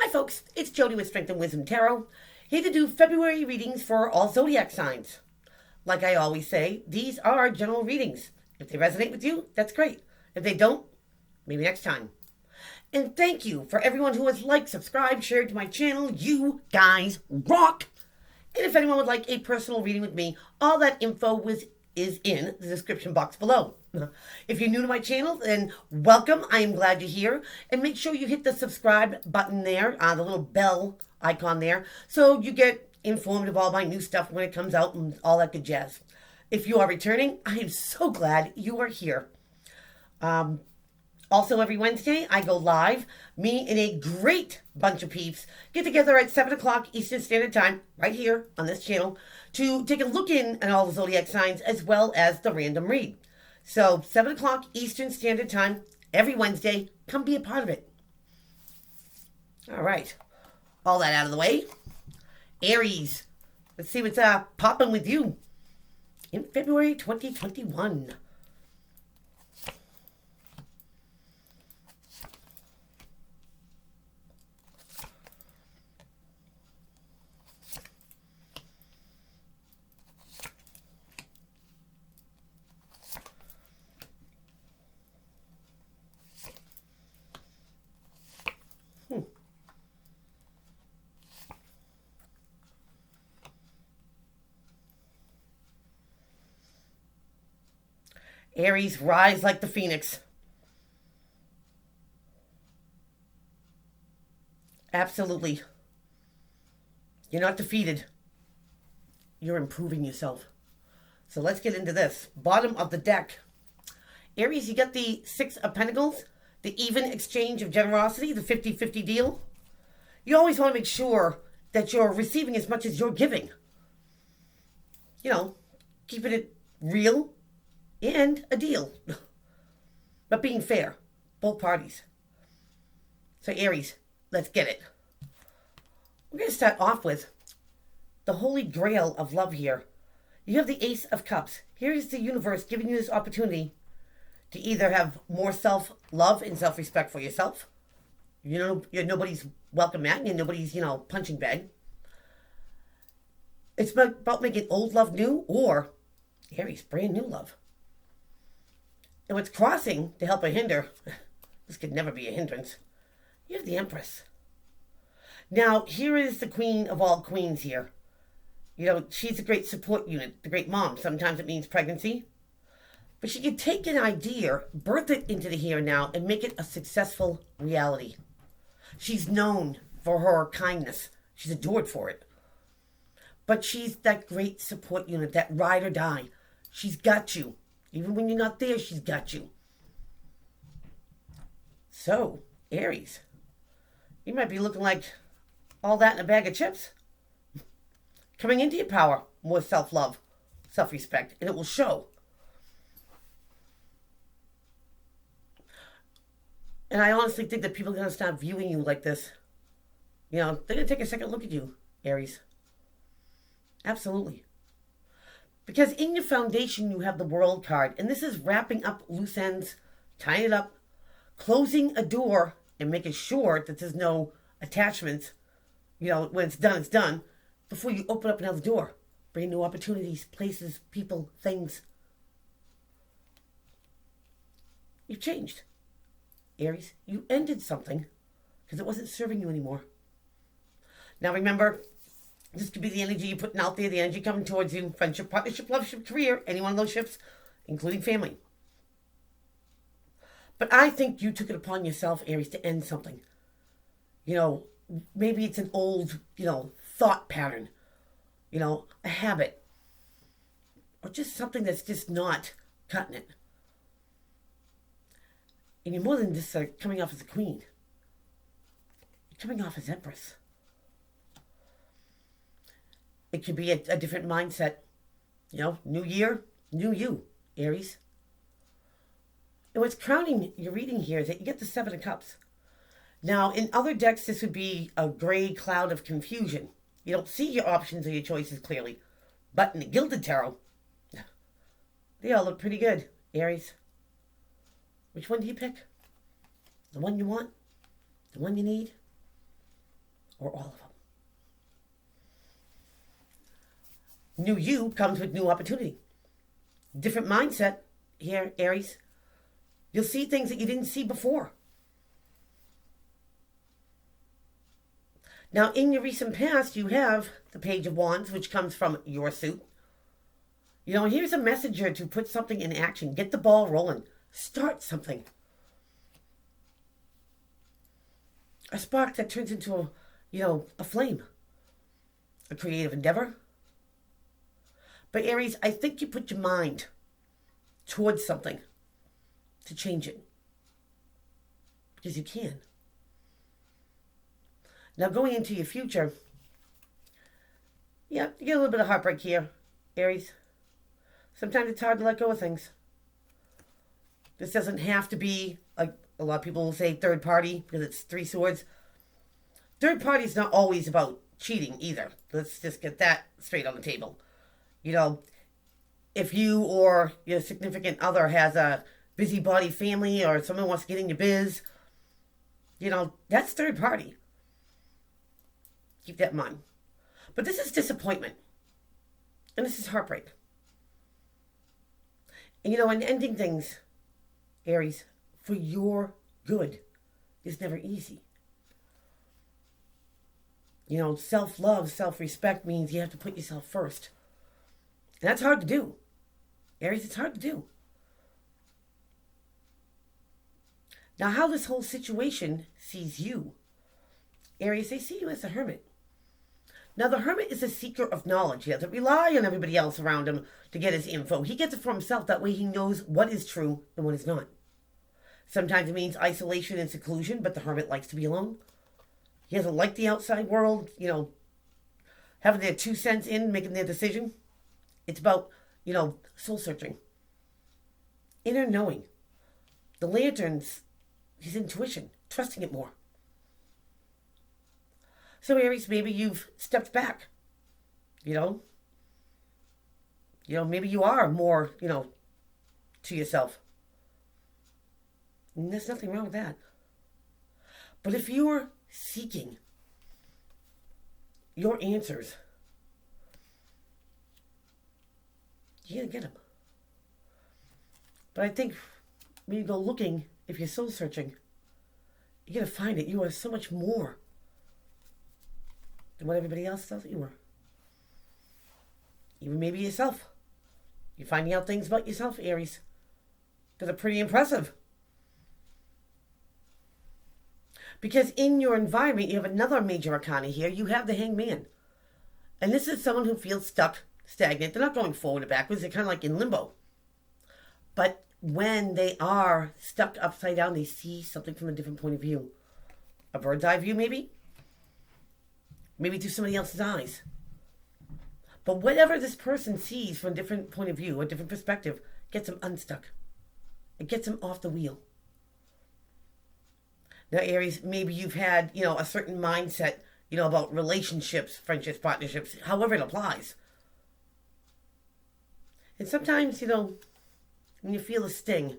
Hi folks, it's Jody with Strength and Wisdom Tarot, here to do February readings for all zodiac signs. Like I always say, these are general readings. If they resonate with you, that's great. If they don't, maybe next time. And thank you for everyone who has liked, subscribed, shared to my channel. You guys rock! And if anyone would like a personal reading with me, all that info is in the description box below. If you're new to my channel, then welcome. I am glad you're here. And make sure you hit the subscribe button there, the little bell icon there, so you get informed of all my new stuff when it comes out and all that good jazz. If you are returning, I am so glad you are here. Also, every Wednesday, I go live. Me and a great bunch of peeps get together at 7 o'clock Eastern Standard Time, right here on this channel, to take a look in at all the zodiac signs as well as the random read. So, 7 o'clock Eastern Standard Time, every Wednesday. Come be a part of it. All right. All that out of the way. Aries. Let's see what's popping with you in February 2021. Aries, rise like the phoenix. Absolutely. You're not defeated. You're improving yourself. So let's get into this. Bottom of the deck. Aries, you got the Six of Pentacles, the even exchange of generosity, the 50-50 deal. You always want to make sure that you're receiving as much as you're giving. You know, keeping it real and a deal. But being fair, both parties. So Aries, let's get it. We're going to start off with the holy grail of love here. You have the Ace of Cups. Here is the universe giving you this opportunity to either have more self-love and self-respect for yourself. You know, you're nobody's welcome mat and nobody's, punching bag. It's about making old love new, or Aries, brand new love. And what's crossing to help or hinder, this could never be a hindrance, you have the Empress. Now, here is the queen of all queens here. She's a great support unit, the great mom. Sometimes it means pregnancy. But she can take an idea, birth it into the here and now, and make it a successful reality. She's known for her kindness. She's adored for it. But she's that great support unit, that ride or die. She's got you. Even when you're not there, she's got you. So, Aries, you might be looking like all that in a bag of chips. Coming into your power, more self-love, self-respect, and it will show. And I honestly think that people are going to start viewing you like this. They're going to take a second look at you, Aries. Absolutely. Because in your foundation, you have the World card. And this is wrapping up loose ends, tying it up, closing a door, and making sure that there's no attachments. When it's done, before you open up another door. Bring new opportunities, places, people, things. You've changed. Aries, you ended something because it wasn't serving you anymore. Now remember, this could be the energy you're putting out there, the energy coming towards you, friendship, partnership, love ship, career, any one of those ships, including family. But I think you took it upon yourself, Aries, to end something. Maybe it's an old, thought pattern, a habit, or just something that's just not cutting it. And you're more than just coming off as a queen. You're coming off as Empress. It could be a different mindset. New year, new you, Aries. And what's crowning your reading here is that you get the Seven of Cups. Now, in other decks, this would be a gray cloud of confusion. You don't see your options or your choices clearly. But in the Gilded Tarot, they all look pretty good, Aries. Which one do you pick? The one you want? The one you need? or all of them. New you comes with new opportunity. Different mindset here, Aries. You'll see things that you didn't see before. Now, in your recent past, you have the Page of Wands, which comes from your suit. You know, here's a messenger to put something in action. Get the ball rolling. Start something. A spark that turns into a flame. A creative endeavor. But Aries, I think you put your mind towards something to change it. Because you can. Now, going into your future, yeah, you get a little bit of heartbreak here, Aries. Sometimes it's hard to let go of things. This doesn't have to be, like a lot of people will say, third party, because it's three swords. Third party is not always about cheating either. Let's just get that straight on the table. You know, if you or your significant other has a busybody family or someone wants to get in your biz, that's third party. Keep that in mind. But this is disappointment. And this is heartbreak. And in ending things, Aries, for your good is never easy. Self-love, self-respect means you have to put yourself first. And that's hard to do. Aries, it's hard to do. Now, how this whole situation sees you, Aries, they see you as a hermit. Now, the hermit is a seeker of knowledge. He doesn't rely on everybody else around him to get his info. He gets it for himself. That way he knows what is true and what is not. Sometimes it means isolation and seclusion, but the hermit likes to be alone. He doesn't like the outside world, having their 2 cents in, making their decision. It's about, soul searching. Inner knowing. The lanterns, his intuition, trusting it more. So Aries, maybe you've stepped back. Maybe you are more, to yourself. And there's nothing wrong with that. But if you're seeking your answers, you're going to get them. But I think when you go looking, if you're soul searching, you're going to find it. You are so much more than what everybody else thought you were. Even maybe yourself. You're finding out things about yourself, Aries, that are pretty impressive. Because in your environment, you have another major arcana here. You have the Hangman. And this is someone who feels stuck, stagnant. They're not going forward or backwards. They're kind of like in limbo. But when they are stuck upside down, they see something from a different point of view. A bird's eye view, maybe? Maybe through somebody else's eyes. But whatever this person sees from a different point of view, a different perspective, gets them unstuck. It gets them off the wheel. Now, Aries, maybe you've had, a certain mindset, about relationships, friendships, partnerships, however it applies. And sometimes, when you feel a sting,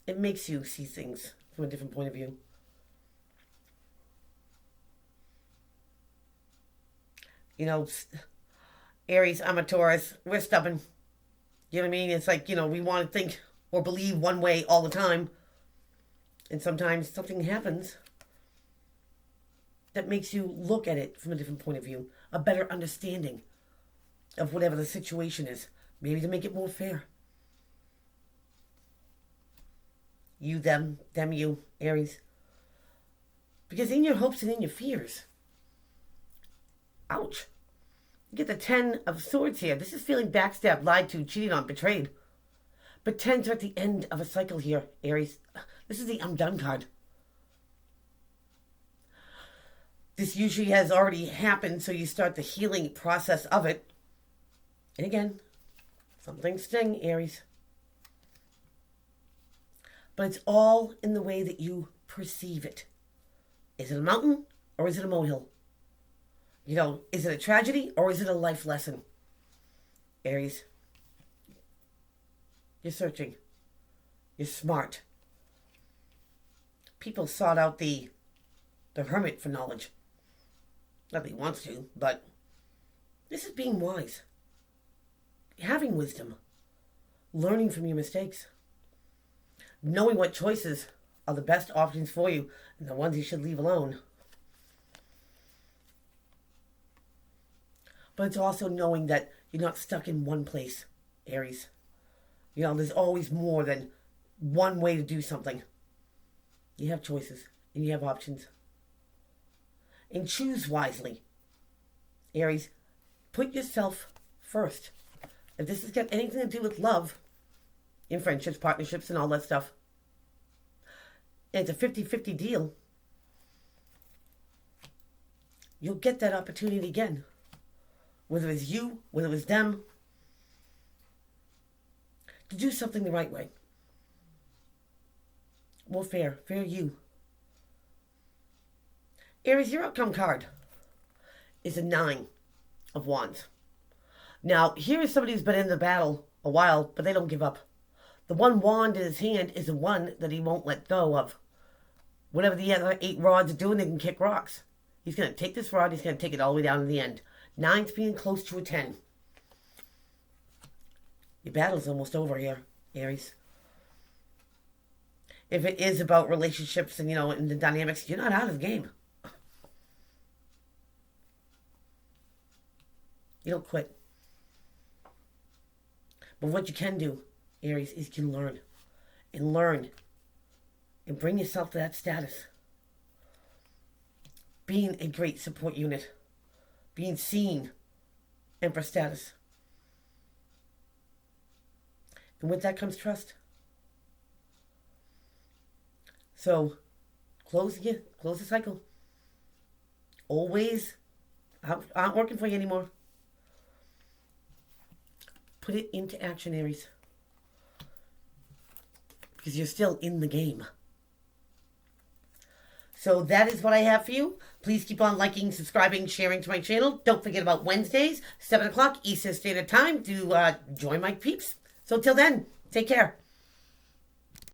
it makes you see things from a different point of view. Aries, I'm a Taurus. We're stubborn. You know what I mean? It's like, we want to think or believe one way all the time. And sometimes something happens that makes you look at it from a different point of view. A better understanding of whatever the situation is. Maybe to make it more fair. You, them, you, Aries. Because in your hopes and in your fears, ouch. You get the 10 of Swords here. This is feeling backstabbed, lied to, cheated on, betrayed. But 10s are at the end of a cycle here, Aries. This is the I'm done card. This usually has already happened, so you start the healing process of it. And again, something sting, Aries. But it's all in the way that you perceive it. Is it a mountain or is it a molehill? Is it a tragedy or is it a life lesson? Aries, you're searching. You're smart. People sought out the hermit for knowledge. Not that he wants to, but this is being wise. Having wisdom. Learning from your mistakes. Knowing what choices are the best options for you and the ones you should leave alone. But it's also knowing that you're not stuck in one place, Aries. There's always more than one way to do something. You have choices and you have options. And choose wisely. Aries, put yourself first. If this has got anything to do with love, in friendships, partnerships, and all that stuff, and it's a 50-50 deal, you'll get that opportunity again. Whether it's you, whether it's them, to do something the right way. More fair you. Aries, your outcome card is a 9 of Wands. Now, here is somebody who's been in the battle a while, but they don't give up. The one wand in his hand is the one that he won't let go of. Whatever the other 8 rods are doing, they can kick rocks. He's going to take this rod, he's going to take it all the way down to the end. 9's being close to a 10. Your battle's almost over here, Aries. If it is about relationships and, and the dynamics, you're not out of the game. You don't quit. But what you can do, Aries, is you can learn. And bring yourself to that status. Being a great support unit. Being seen. Emperor status. And with that comes trust. So, close the cycle. Always aren't working for you anymore. Put it into action, Aries. Because you're still in the game. So that is what I have for you. Please keep on liking, subscribing, sharing to my channel. Don't forget about Wednesdays, 7 o'clock Eastern Standard Time to join my peeps. So till then, take care.